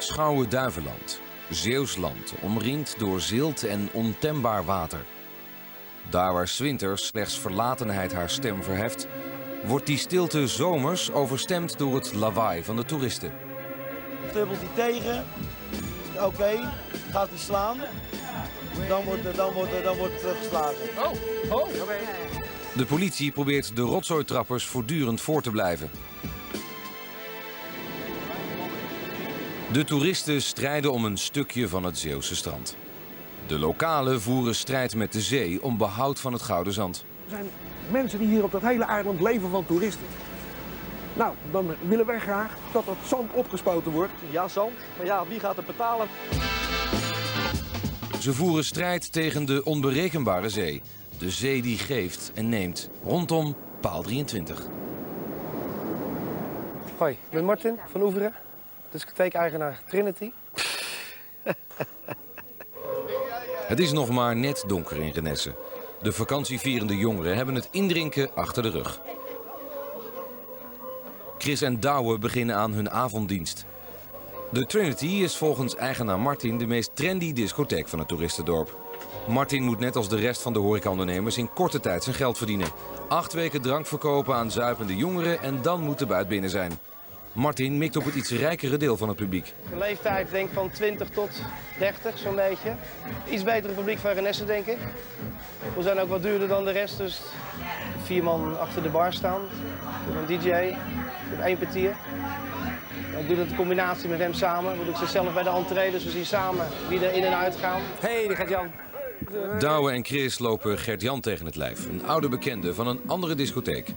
Schouwen-Duiveland, Zeeuws land, omringd door zilt en ontembaar water. Daar waar 's winters slechts verlatenheid haar stem verheft, wordt die stilte zomers overstemd door het lawaai van de toeristen. Stippelt hij tegen, oké, gaat hij slaan, dan wordt teruggeslagen. De politie probeert de rotzooitrappers voortdurend voor te blijven. De toeristen strijden om een stukje van het Zeeuwse strand. De lokalen voeren strijd met de zee om behoud van het gouden zand. Er zijn mensen die hier op dat hele eiland leven van toeristen. Nou, dan willen wij graag dat dat zand opgespoten wordt. Ja, zand, maar ja, wie gaat het betalen? Ze voeren strijd tegen de onberekenbare zee. De zee die geeft en neemt rondom paal 23. Hoi, ik ben Martin van Oeveren, discotheek-eigenaar Trinity. Het is nog maar net donker in Renesse. De vakantievierende jongeren hebben het indrinken achter de rug. Chris en Douwe beginnen aan hun avonddienst. De Trinity is volgens eigenaar Martin de meest trendy discotheek van het toeristendorp. Martin moet net als de rest van de horecaondernemers in korte tijd zijn geld verdienen. 8 weken drank verkopen aan zuipende jongeren en dan moet de buit binnen zijn. Martin mikt op het iets rijkere deel van het publiek. De leeftijd denk van 20 tot 30, zo'n beetje. Iets betere publiek van Renesse, denk ik. We zijn ook wat duurder dan de rest, dus 4 man achter de bar staan. Een DJ, ik heb 1 portier. Ik doe dat in combinatie met hem samen. Ik zit zelf bij de entree, dus we zien samen wie er in en uit gaan. Hey, die gaat Jan. Douwe en Chris lopen Gert-Jan tegen het lijf, een oude bekende van een andere discotheek.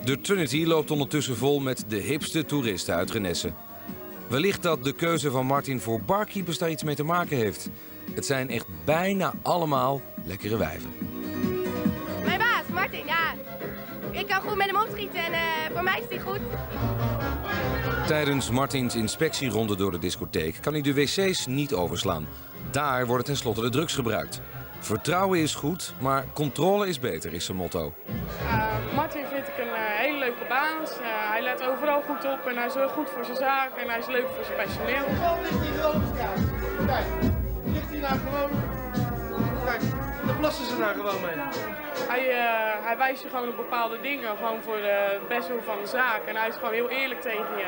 De Trinity loopt ondertussen vol met de hipste toeristen uit Renesse. Wellicht dat de keuze van Martin voor barkeepers daar iets mee te maken heeft. Het zijn echt bijna allemaal lekkere wijven. Mijn baas, Martin, ja. Ik kan goed met hem opschieten en voor mij is hij goed. Tijdens Martins inspectieronde door de discotheek kan hij de wc's niet overslaan. Daar worden tenslotte de drugs gebruikt. Vertrouwen is goed, maar controle is beter, is zijn motto. Martin vind ik een hele leuke baas. Hij let overal goed op en hij zorgt goed voor zijn zaak en hij is leuk voor zijn personeel. Kijk, ligt hij nou gewoon... Kijk, daar plassen ze nou gewoon mee. Hij wijst je gewoon op bepaalde dingen, gewoon voor het beste van de zaak. En hij is gewoon heel eerlijk tegen je.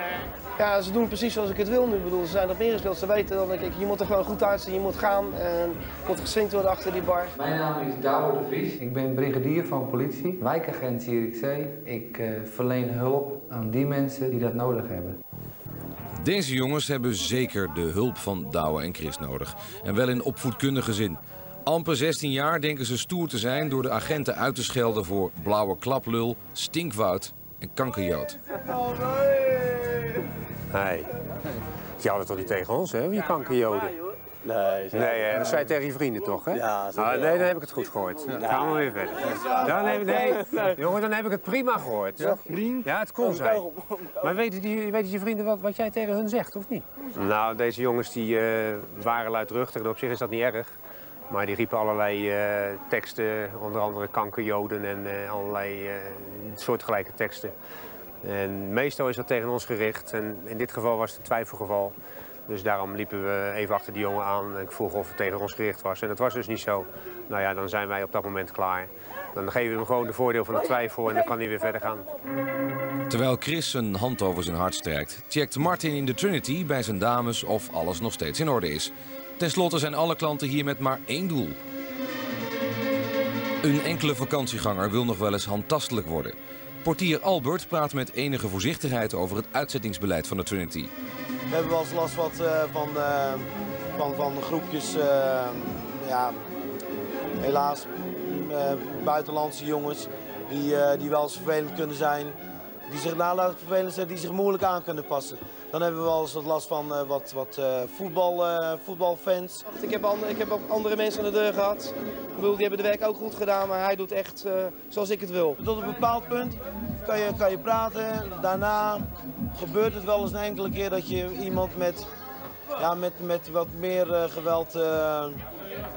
Ja, ze doen precies zoals ik het wil nu. Ik bedoel, ze zijn op meegespeeld, ze weten dat je moet er gewoon goed uitzien, je moet gaan en moet geswingd worden achter die bar. Mijn naam is Douwe de Vries. Ik ben brigadier van politie, wijkagent Zierikzee. Ik verleen hulp aan die mensen die dat nodig hebben. Deze jongens hebben zeker de hulp van Douwe en Chris nodig. En wel in opvoedkundige zin. Amper 16 jaar denken ze stoer te zijn door de agenten uit te schelden voor blauwe klaplul, stinkwoud en kankerjood. Nee. Je houdt het toch niet tegen ons, hè? Je kankerjoden. Nee, dat zei je tegen je vrienden toch, hè? Ja, nee, dan heb ik het goed gehoord. Dan gaan we weer verder. Jongen, dan heb ik het prima gehoord. Ja, het kon zijn. Maar weten je vrienden wat jij tegen hun zegt, of niet? Nou, deze jongens die waren luidruchtig en op zich is dat niet erg. Maar die riepen allerlei teksten, onder andere kankerjoden en allerlei soortgelijke teksten. En meestal is dat tegen ons gericht en in dit geval was het een twijfelgeval. Dus daarom liepen we even achter die jongen aan en ik vroeg of het tegen ons gericht was. En dat was dus niet zo. Nou ja, dan zijn wij op dat moment klaar. Dan geven we hem gewoon de voordeel van de twijfel en dan kan hij weer verder gaan. Terwijl Chris een hand over zijn hart strijkt, checkt Martin in de Trinity bij zijn dames of alles nog steeds in orde is. Ten slotte zijn alle klanten hier met maar één doel. Een enkele vakantieganger wil nog wel eens handtastelijk worden. Portier Albert praat met enige voorzichtigheid over het uitzettingsbeleid van de Trinity. We hebben wel eens last van groepjes, ja, helaas buitenlandse jongens die wel eens vervelend kunnen zijn. Die zich vervelend zijn, die zich moeilijk aan kunnen passen. Dan hebben we wel eens wat last van wat voetbalfans. Ik heb ook andere mensen aan de deur gehad. Ik bedoel, die hebben de werk ook goed gedaan, maar hij doet echt zoals ik het wil. Tot een bepaald punt kan je praten. Daarna gebeurt het wel eens een enkele keer dat je iemand met wat meer geweld de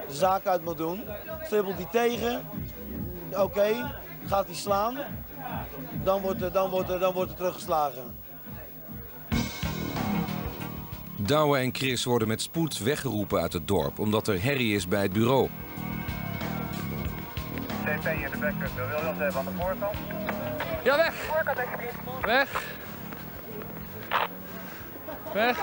zaak uit moet doen. Stippelt hij tegen, oké, gaat hij slaan, dan wordt er teruggeslagen. Douwe en Chris worden met spoed weggeroepen uit het dorp omdat er herrie is bij het bureau. CP in de backup, wil je dat hebben aan de voorkant? Ja, weg! Weg! Weg!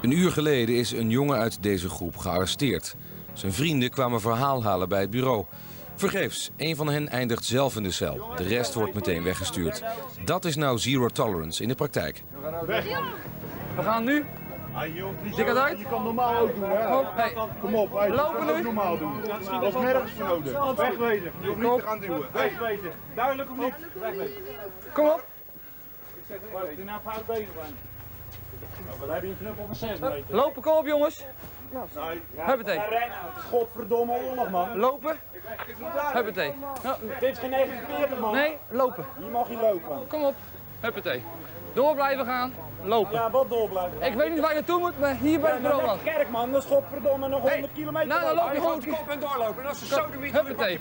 Een uur geleden is een jongen uit deze groep gearresteerd. Zijn vrienden kwamen verhaal halen bij het bureau. Vergeefs, een van hen eindigt zelf in de cel. De rest wordt meteen weggestuurd. Dat is nou zero tolerance in de praktijk. We gaan nu. Dik het uit? Je kan normaal ook doen, hè? Hey. Kom op, hey. Lopen nu? Normaal doen. Dat is nergens voor nodig. Wegwezen. Je hoeft niet te gaan duwen. Wegwezen. Duidelijk of niet? Wegwezen. Kom op. Ik zeg waar ik nou fout bezig ben. Dan heb je een knuppel van 6 meter. Lopen, kom op jongens. Huppatee. Godverdomme oorlog, man. Lopen. Huppatee. Dit is geen 49, man. Nee, lopen. Hier mag je lopen. Kom op. Huppatee. Door blijven gaan. Lopen. Ja, wat door blijven. Ik weet niet waar je naartoe moet, maar hier bij het bureau. Kerk, man. Dat is godverdomme nog 100 kilometer. Nou, dan loop je gewoon Kop en doorlopen. En als ze zo de wiet Huppatee.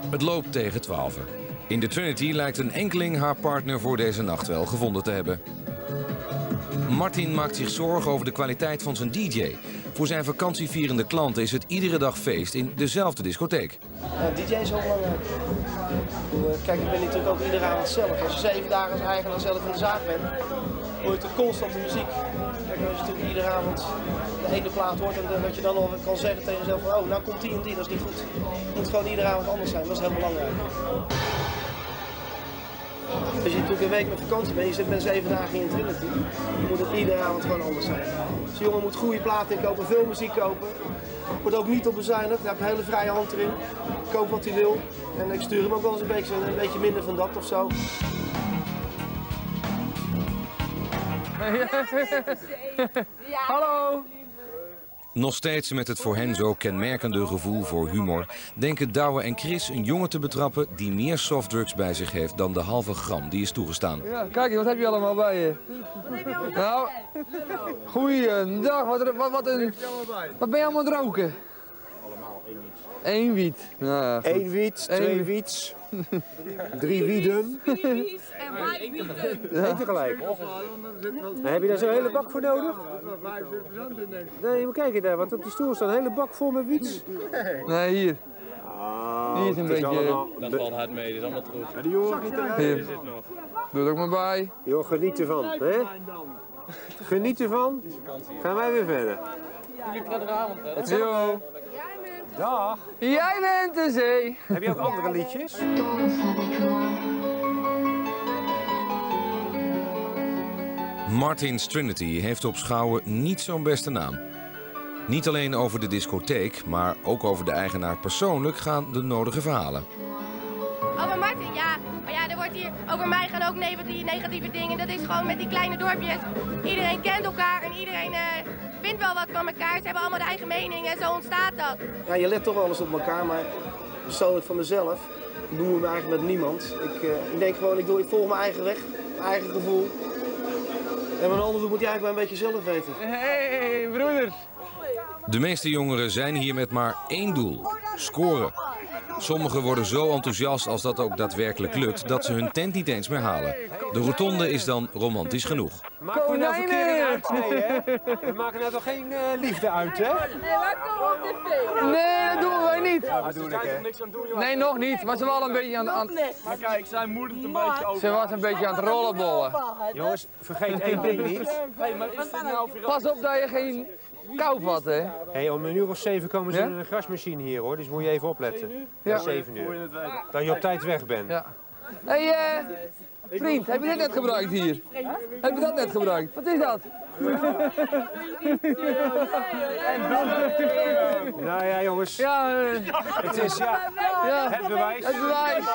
Het loopt tegen 12. In de Trinity lijkt een enkeling haar partner voor deze nacht wel gevonden te hebben. Martin maakt zich zorgen over de kwaliteit van zijn DJ. Voor zijn vakantievierende klanten is het iedere dag feest in dezelfde discotheek. DJ is heel belangrijk. Kijk, ik ben natuurlijk ook iedere avond zelf. Als je 7 dagen als eigenaar zelf in de zaak bent, hoor je toch constant de muziek. Kijk, als je natuurlijk iedere avond de ene plaat hoort en dat je dan al kan zeggen tegen jezelf van, oh, nou komt die en die, dat is niet goed. Het moet gewoon iedere avond anders zijn, dat is heel belangrijk. Als je natuurlijk een week met vakantie bent, je zit met 7 dagen in Trinity, dan moet het iedere avond gewoon anders zijn. Dus de jongen moet goede platen inkopen, veel muziek kopen. Wordt ook niet op bezuinigd, hij heeft een hele vrije hand erin. Koop wat hij wil. En ik stuur hem ook wel eens een beetje minder van dat of zo. Hallo. Nog steeds met het voor hen zo kenmerkende gevoel voor humor denken Douwe en Chris een jongen te betrappen die meer softdrugs bij zich heeft dan de halve gram die is toegestaan. Ja, kijk, wat heb je allemaal bij je? Nou, goeiedag. Wat ben je allemaal aan het roken? Allemaal 1 wiet. 1 wiet. Nou ja, 1 wiet, 2 wiets, 3 wieden. 3 wiet en 5 wieten. Ja. Tegelijk. Heb je daar zo'n hele bak voor nodig? Nee, maar kijk daar, wat op die stoel staat. Een hele bak vol met wiets. Nee, hier. Hier is een beetje... Dat valt hard mee, dat is allemaal terug. Ja, die hoort niet te Hier. Doe het ook maar bij. Joh, geniet ervan, hè? Geniet ervan. Gaan wij weer verder. Jullie prettige avond, hè? Yo. Dag. Jij bent de zee. Heb je ook andere liedjes? Martin's Trinity heeft op Schouwen niet zo'n beste naam. Niet alleen over de discotheek, maar ook over de eigenaar persoonlijk gaan de nodige verhalen. Over Martin, ja. Maar ja, er wordt hier over mij gaan ook negatieve dingen. Dat is gewoon met die kleine dorpjes. Iedereen kent elkaar en iedereen vindt wel wat van elkaar. Ze hebben allemaal de eigen mening en zo ontstaat dat. Ja, je let toch wel eens op elkaar, maar persoonlijk van mezelf doen we me eigenlijk met niemand. Ik denk gewoon, ik volg mijn eigen weg, mijn eigen gevoel. En wat een ander doet moet je eigenlijk maar een beetje zelf weten. Hey, broeders. De meeste jongeren zijn hier met maar één doel: scoren. Sommigen worden zo enthousiast als dat ook daadwerkelijk lukt, dat ze hun tent niet eens meer halen. De rotonde is dan romantisch genoeg. Maken we nou verkeering uit? Nee, hè? We maken nou toch geen liefde uit, hè? Nee, maar kom op tv. Nee, dat doen wij niet. Ja, bedoel ik, hè? Nee, nog niet. Maar ze was een beetje aan Maar kijk, zij moedert een beetje over. Ze was een beetje aan het rollenbollen. Jongens, vergeet één ding niet. Hey, maar is dit nou weer... Pas op dat je geen kou vat, hè? Hey, om 1:07 komen ze Ja? in een grasmachine hier, hoor. Dus moet je even opletten. Ja. 7 uur. Dat je op tijd weg bent. Ja. Hey, vriend, heb je dit net gebruikt hier? Heb je dat net gebruikt? Wat is dat? Nou ja, jongens. Ja, Het is ja. het bewijs. Het bewijs.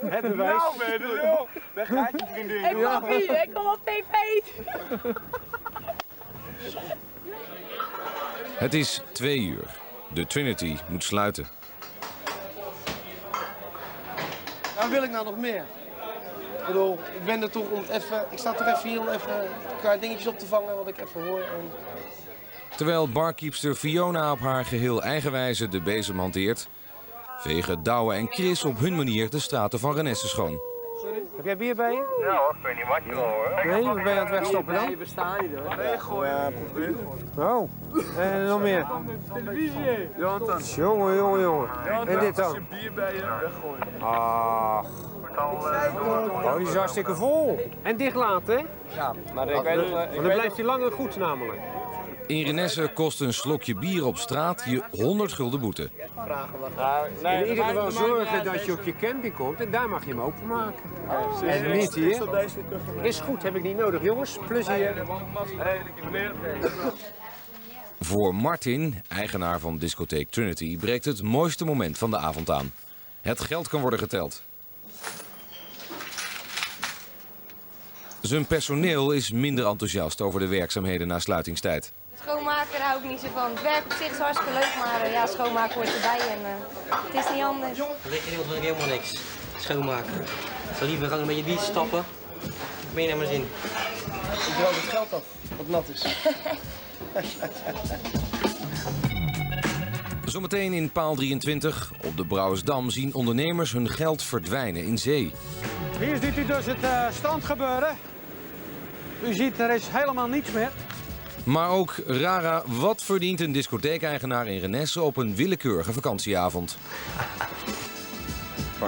Het bewijs. Nou, ben je er wel? Daar gaat je vriendin. Ik kom op tv. Het is 2 uur. De Trinity moet sluiten. Waar wil ik nou nog meer? Ik bedoel, ik ben er toch om het even... Ik sta toch even hier om even een paar dingetjes op te vangen wat ik even hoor. En... Terwijl barkeepster Fiona op haar geheel eigen wijze de bezem hanteert, vegen Douwe en Chris op hun manier de straten van Renesse schoon. Heb jij bier bij je? Ja hoor, ik weet niet wat je wil hoor. Nee, wat ben je aan het wegstoppen dan? We staan niet hoor. Nee, gooi. Oh, en nog meer? Televisie. Jongen. En dit dan? Bier bij je, weggooien. Ach. Oh, die is hartstikke vol. En dicht laten, hè? Ja, maar ik weet nog... Want dan blijft hij langer goed namelijk. In Renesse kost een slokje bier op straat je 100 gulden boete. In ieder geval zorgen dat je op je camping komt en daar mag je hem openmaken. En niet hier. Is goed, heb ik niet nodig, jongens. Plezier. Voor Martin, eigenaar van discotheek Trinity, breekt het mooiste moment van de avond aan. Het geld kan worden geteld. Zijn personeel is minder enthousiast over de werkzaamheden na sluitingstijd. Schoonmaken, daar hou ik niet zo van. Het werk op zich is hartstikke leuk, maar ja, schoonmaken hoort erbij en het is niet anders. Rekening vind ik helemaal niks. Schoonmaken. Ik zou liever gaan met je dienst stappen. Ben je naar mijn zin. Ik droog het geld af, wat nat is. Zometeen in paal 23 op de Brouwersdam zien ondernemers hun geld verdwijnen in zee. Hier ziet u dus het stand gebeuren. U ziet, er is helemaal niets meer. Maar ook rara, wat verdient een discotheekeigenaar in Renesse op een willekeurige vakantieavond?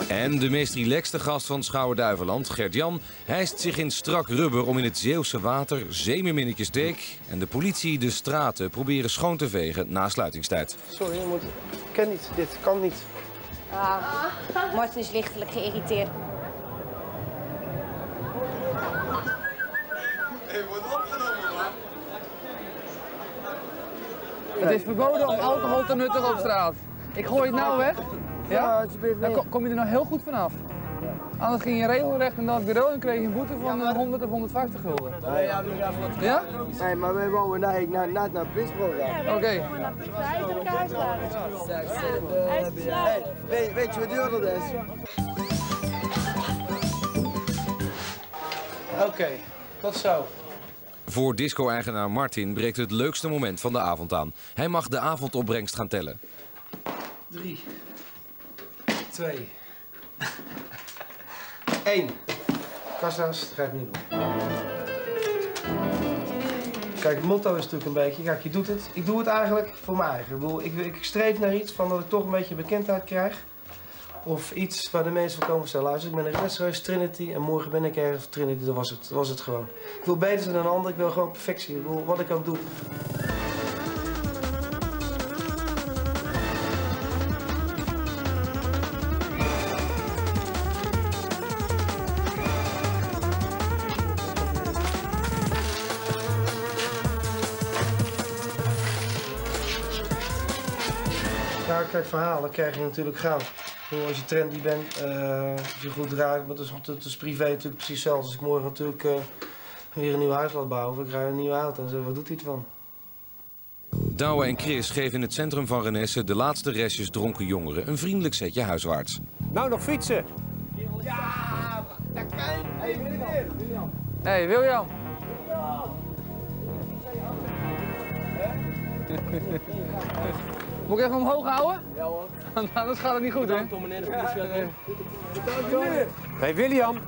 En de meest relaxte gast van Schouwen-Duiveland, Gert-Jan, hijst zich in strak rubber om in het Zeeuwse water zeemeerminnetjes teek en de politie de straten proberen schoon te vegen na sluitingstijd. Sorry, ik ken niet, dit kan niet. Martin is lichtelijk geïrriteerd. Het is verboden om alcohol te nuttigen op straat. Ik gooi het nou weg. Ja? Dan kom je er nou heel goed vanaf. Anders ging je regelrecht naar het bureau en kreeg je een boete van 100 of 150 gulden. Ja? Nee, maar wij wouden eigenlijk net naar Pitsbroek gaan. Oké. Weet je wat duur dat is? Oké, tot zo. Voor disco-eigenaar Martin breekt het leukste moment van de avond aan. Hij mag de avondopbrengst gaan tellen. 3, 2, 1. Kassa's, dat ga ik niet doen. Kijk, het motto is natuurlijk een beetje, kijk, je doet het. Ik doe het eigenlijk voor mijn eigen. Ik bedoel, ik streef naar iets van dat ik toch een beetje bekendheid krijg. Of iets waar de mensen van komen staan. Luister, ik ben in een restaurant Trinity en morgen ben ik ergens Trinity, dat was het gewoon. Ik wil beter zijn dan een ander, ik wil gewoon perfectie. Ik wil wat ik ook doe. Ja, kijk, verhalen krijg je natuurlijk gaan. Als je trendy bent, als je goed draait, maar dat is privé natuurlijk precies hetzelfde. Als ik morgen natuurlijk weer een nieuw huis laat bouwen, of ik rij een nieuwe auto en zo, wat doet hij ervan? Douwe en Chris geven in het centrum van Renesse de laatste restjes dronken jongeren een vriendelijk zetje huiswaarts. Nou, nog fietsen. Ja, dat kan. Hey, William. Hey, William. Moet ik even omhoog houden? Ja hoor. Anders gaat het niet goed, hè? Hey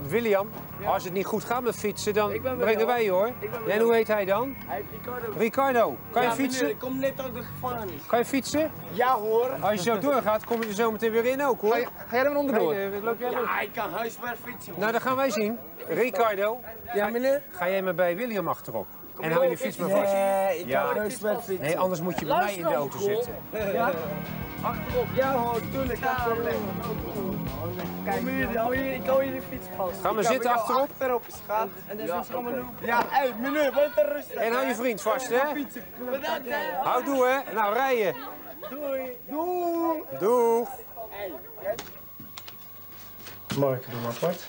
William, als het niet goed gaat met fietsen, dan brengen wij je hoor. En hoe heet hij dan? Ricardo. Kan je fietsen? Meneer, ik kom net uit de gevangenis. Kan je fietsen? Ja hoor. Als je zo doorgaat, kom je er zo meteen weer in ook hoor. Ga jij er maar onderdoor? Loop jij Ja, ik kan huiswerk fietsen. Nou, dat gaan wij zien. Ricardo, Ja meneer? ga jij maar bij William achterop. En hou je fiets maar vast. Nee, ik kan huiswerk fietsen. Nee, anders moet je bij mij in de auto zitten. Ja. Achterop. Ja hoor, tuurlijk. Kijk meneer, ik hou hier de fiets vast. Ga maar zitten achterop. Achterop is gaat. En dat is gewoon een Ja, hé meneer, wees er rustig. En hou je vriend vast hè. Bedankt hè. Hou toe hè. Nou, rijden. Doei. Doei. Doeg. Mark, doe maar apart.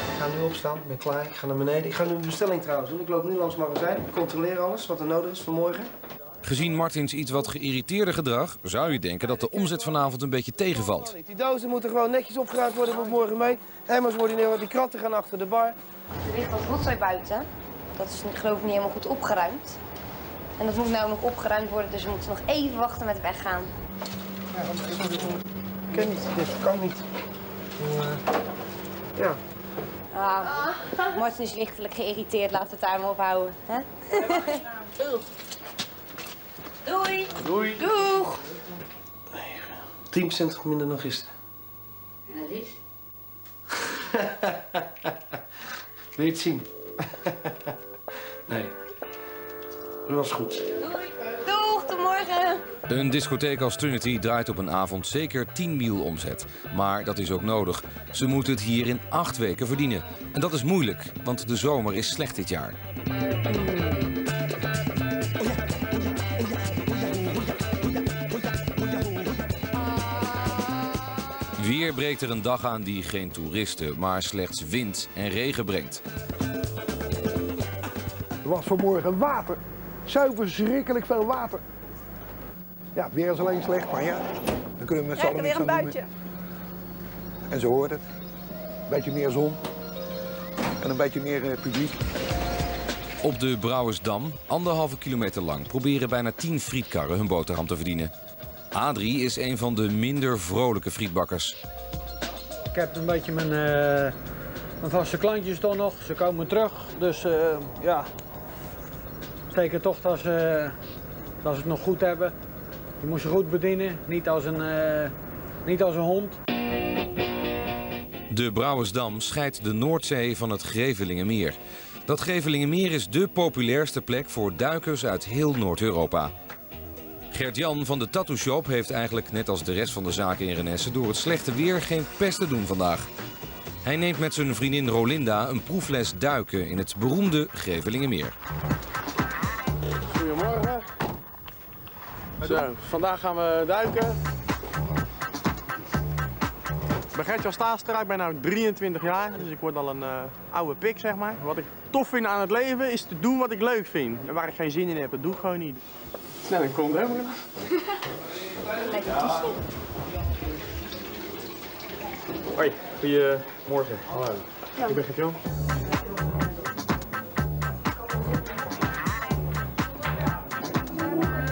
Ik ga nu opstaan, ik ben klaar, ik ga naar beneden. Ik ga nu een bestelling trouwens doen. Ik loop nu langs het magazijn, ik controleer alles wat er nodig is voor morgen. Gezien Martins iets wat geïrriteerde gedrag zou je denken dat de omzet vanavond een beetje tegenvalt. Die dozen moeten gewoon netjes opgeruimd worden voor morgen mee. Emmers worden neer, die kratten gaan achter de bar. Er ligt wat rotzooi buiten. Dat is geloof ik niet helemaal goed opgeruimd. En dat moet nou nog opgeruimd worden, dus we moeten nog even wachten met weggaan. Ja, ik ken niet, dit kan niet. Ja. Ah, Martin is lichtelijk geïrriteerd, laten we het daar maar op houden. Hè? Doei. Doei. Doeg. 10% minder dan gisteren. En dat is? Wil je het zien? Nee. Dat was goed. Doeg, tot morgen. Een discotheek als Trinity draait op een avond zeker 10 mil omzet. Maar dat is ook nodig. Ze moeten het hier in 8 weken verdienen. En dat is moeilijk, want de zomer is slecht dit jaar. Weer breekt er een dag aan die geen toeristen, maar slechts wind en regen brengt. Er was vanmorgen water. Zo verschrikkelijk veel water. Ja, het weer is alleen slecht, maar ja, dan kunnen we met z'n allen niks aan doen. En zo hoort het. Een beetje meer zon en een beetje meer publiek. Op de Brouwersdam, 1,5 kilometer lang, proberen bijna 10 frietkarren hun boterham te verdienen. Adrie is een van de minder vrolijke frietbakkers. Ik heb een beetje mijn vaste klantjes toch nog. Ze komen terug, dus ja. Zeker toch dat ze het nog goed hebben. Je moet ze goed bedienen, niet als een hond. De Brouwersdam scheidt de Noordzee van het Grevelingenmeer. Dat Grevelingenmeer is dé populairste plek voor duikers uit heel Noord-Europa. Gert-Jan van de Tattoo Shop heeft eigenlijk, net als de rest van de zaken in Renesse, door het slechte weer geen pest te doen vandaag. Hij neemt met zijn vriendin Rolinda een proefles duiken in het beroemde Grevelingenmeer. Goedemorgen. Zo, vandaag gaan we duiken. Ik ben Gert-Jan Staastra, ik ben nu 23 jaar, dus ik word al een oude pik, zeg maar. Wat ik tof vind aan het leven is te doen wat ik leuk vind. En waar ik geen zin in heb, dat doe ik gewoon niet. Snel een kont helemaal. Lekker toestel. Hoi, goedemorgen. Hallo. Ik ben Gert-Jan.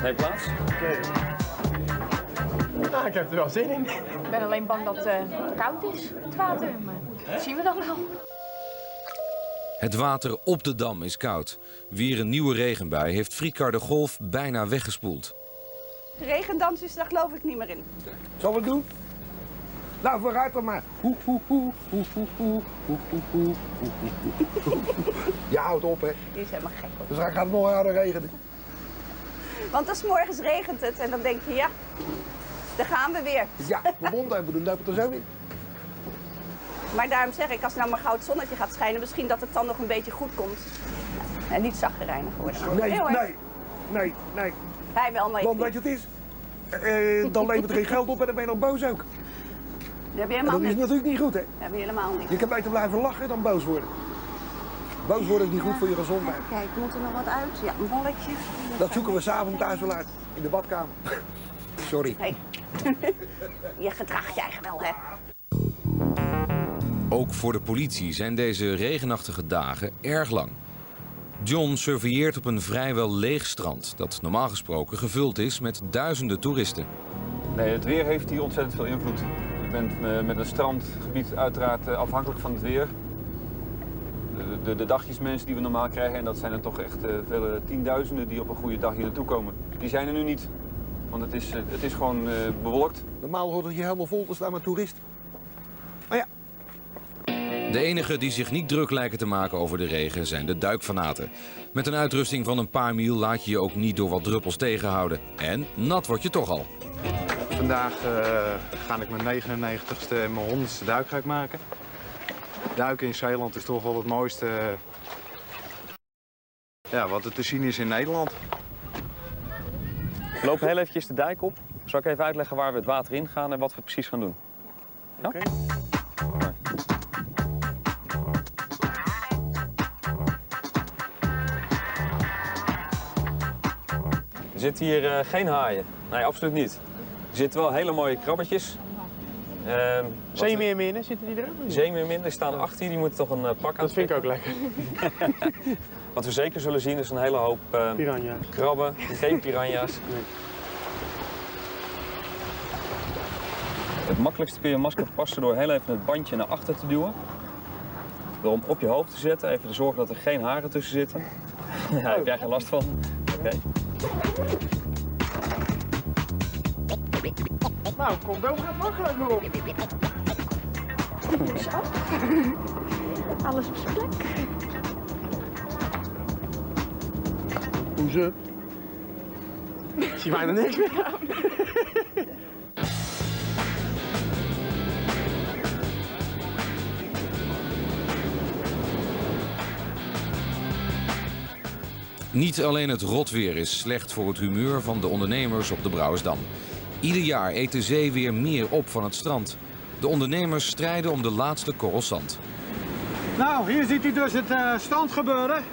Neem plaats. Oké. Nou, ik heb er wel zin in. Ik ben alleen bang dat het koud is, het water. Maar dat zien we dan wel. Het water op de dam is koud. Weer een nieuwe regenbui heeft Frietkar de Golf bijna weggespoeld. Regendans is daar geloof ik niet meer in. Zal we het doen? Nou, vooruit dan maar. Ja, houd op, hè. Die is helemaal gek, hoor. Dus dan gaat het nog harder regenen. Want als 's morgens regent het en dan denk je, ja, daar gaan we weer. Ja, mijn mond hebben doen, dan het er zo in. Maar daarom zeg ik, als nou maar gauw het zonnetje gaat schijnen, misschien dat het dan nog een beetje goed komt. En niet zaggerijnig worden. Nee. Hij wel, maar Want weet je wat het is? Dan levert er geen geld op en dan ben je nog boos ook. Dat heb je En helemaal dat is niet. natuurlijk niet goed, hè? Dat heb je helemaal niet. Je kan beter blijven lachen dan boos worden. Boos worden is niet goed voor je gezondheid. Kijk, moet er nog wat uit? Ja, een bolletje. Dat zoeken we s'avonds thuis wel uit. In de badkamer. Sorry. Hey. Je gedraagt je eigen wel, hè? Ook voor de politie zijn deze regenachtige dagen erg lang. John surveilleert op een vrijwel leeg strand dat normaal gesproken gevuld is met duizenden toeristen. Nee, het weer heeft hier ontzettend veel invloed. Je bent met een strandgebied uiteraard afhankelijk van het weer. De dagjesmensen die we normaal krijgen, en dat zijn er toch echt vele tienduizenden die op een goede dag hier naartoe komen, die zijn er nu niet. Want het is gewoon bewolkt. Normaal hoort het hier helemaal vol te staan met toeristen. Oh ja. De enigen die zich niet druk lijken te maken over de regen zijn de duikfanaten. Met een uitrusting van een paar mil laat je je ook niet door wat druppels tegenhouden. En nat word je toch al. Vandaag ga ik mijn 99ste en mijn 100ste duikruik maken. Duiken in Zeeland is toch wel het mooiste wat er te zien is in Nederland. We lopen heel eventjes de dijk op. Zal ik even uitleggen waar we het water in gaan en wat we precies gaan doen? Ja? Oké. Er zitten hier geen haaien. Nee, absoluut niet. Er zitten wel hele mooie krabbetjes. Zeemeerminnen, zitten die er? Zeemeerminnen staan achter hier, die moeten toch een pak aan. Dat vind ik ook lekker. Wat we zeker zullen zien is een hele hoop Piranha. krabben, geen piranha's. Nee. Het makkelijkste kun je een masker passen door heel even het bandje naar achter te duwen. Door hem op je hoofd te zetten, even te zorgen dat er geen haren tussen zitten. Ja, daar heb jij geen last van. Oké. Nou, condoom gaat makkelijk nog op. Alles op zijn plek. Hoezo? Ik zie bijna niks meer aan. Niet alleen het rotweer is slecht voor het humeur van de ondernemers op de Brouwersdam. Ieder jaar eet de zee weer meer op van het strand. De ondernemers strijden om de laatste korrels zand. Nou, hier ziet u dus het strand gebeuren.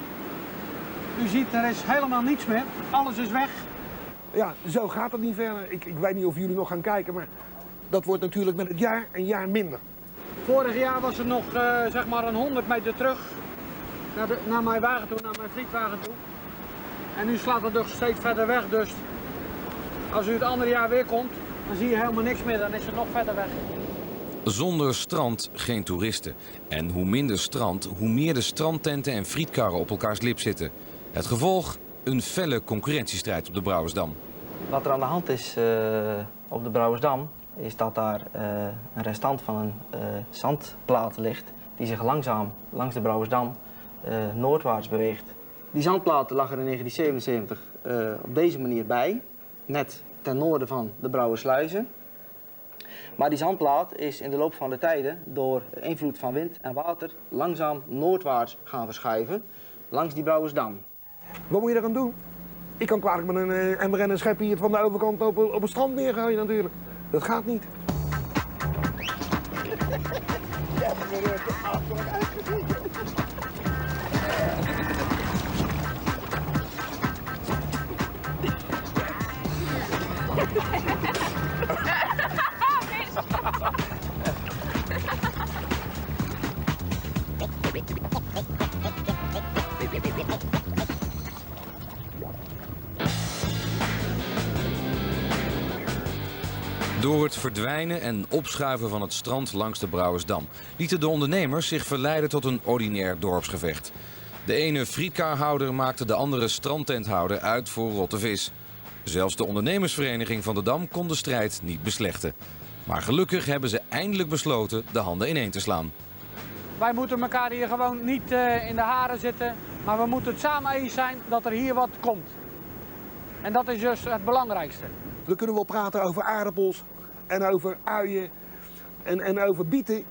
U ziet, er is helemaal niets meer. Alles is weg. Ja, zo gaat het niet verder. Ik weet niet of jullie nog gaan kijken, maar dat wordt natuurlijk met het jaar een jaar minder. Vorig jaar was het nog zeg maar een 100 meter terug naar mijn wagen toe, naar mijn frietwagen toe. En nu slaat het dus steeds verder weg, dus als u het andere jaar weer komt, dan zie je helemaal niks meer, dan is het nog verder weg. Zonder strand geen toeristen. En hoe minder strand, hoe meer de strandtenten en frietkarren op elkaars lip zitten. Het gevolg? Een felle concurrentiestrijd op de Brouwersdam. Wat er aan de hand is op de Brouwersdam, is dat daar een restant van een zandplaat ligt die zich langzaam langs de Brouwersdam noordwaarts beweegt. Die zandplaten lag er in 1977 op deze manier bij, net ten noorden van de Brouwersluizen. Maar die zandplaat is in de loop van de tijden door invloed van wind en water langzaam noordwaarts gaan verschuiven langs die Brouwersdam. Wat moet je eraan doen? Ik kan kwalijk met een emmer en een schepje hier van de overkant op het strand neergooien natuurlijk. Dat gaat niet. Door het verdwijnen en opschuiven van het strand langs de Brouwersdam lieten de ondernemers zich verleiden tot een ordinair dorpsgevecht. De ene frietkarhouder maakte de andere strandtenthouder uit voor rotte vis. Zelfs de ondernemersvereniging van de Dam kon de strijd niet beslechten. Maar gelukkig hebben ze eindelijk besloten de handen ineen te slaan. Wij moeten elkaar hier gewoon niet in de haren zitten, maar we moeten het samen eens zijn dat er hier wat komt. En dat is dus het belangrijkste. Dan kunnen we wel praten over aardappels en over uien en over bieten.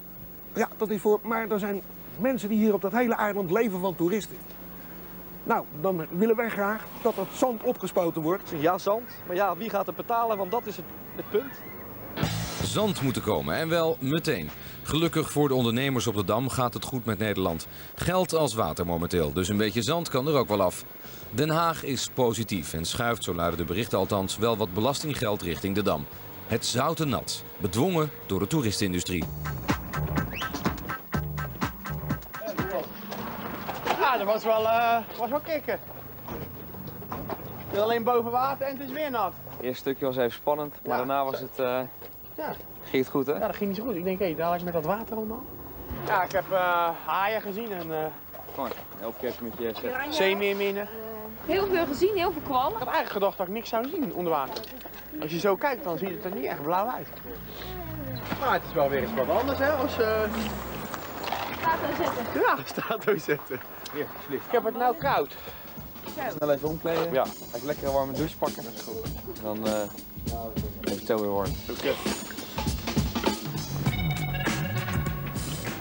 Ja, dat is voor. Maar er zijn mensen die hier op dat hele eiland leven van toeristen. Nou, dan willen wij graag dat het zand opgespoten wordt. Ja, zand. Maar ja, wie gaat het betalen? Want dat is het punt. Zand moet er komen en wel meteen. Gelukkig voor de ondernemers op de Dam gaat het goed met Nederland. Geld als water momenteel, dus een beetje zand kan er ook wel af. Den Haag is positief en schuift, zo luiden de berichten althans, wel wat belastinggeld richting de Dam. Het zoute nat, bedwongen door de toeristenindustrie. Ja, dat was wel kicken. Alleen boven water en het is weer nat. Het eerste stukje was even spannend, maar daarna was het, ging het goed, hè? Ja, dat ging niet zo goed. Ik denk, hé, dadelijk met dat water allemaal. Ja, ik heb haaien gezien en Mooi, elke keer met je zeemeerminnen. Heel veel gezien, heel veel kwallen. Ik had eigenlijk gedacht dat ik niks zou zien onder water. Als je zo kijkt, dan ziet het er niet echt blauw uit. Maar het is wel weer eens wat anders, hè, als Staat zetten. ja, staat zetten. Hier, alsjeblieft. Ik heb het nou koud. Snel even omkleden. Ja. Even lekker een warme douche pakken. Dat is goed. En dan even het zo weer warm. Okay.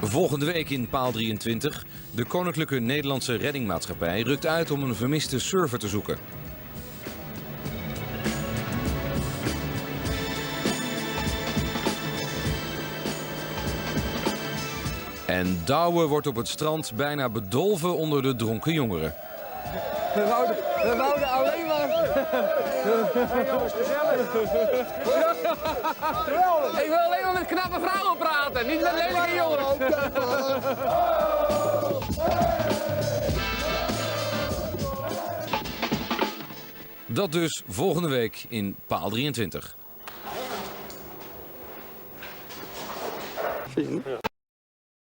Volgende week in Paal 23. De Koninklijke Nederlandse Reddingmaatschappij rukt uit om een vermiste surfer te zoeken. En Douwe wordt op het strand bijna bedolven onder de dronken jongeren. We wouden alleen maar... Hey jongens, gezellig. Ik wil alleen maar met knappe vrouwen praten, niet met lelijke jongens. Dat dus volgende week in Paal 23.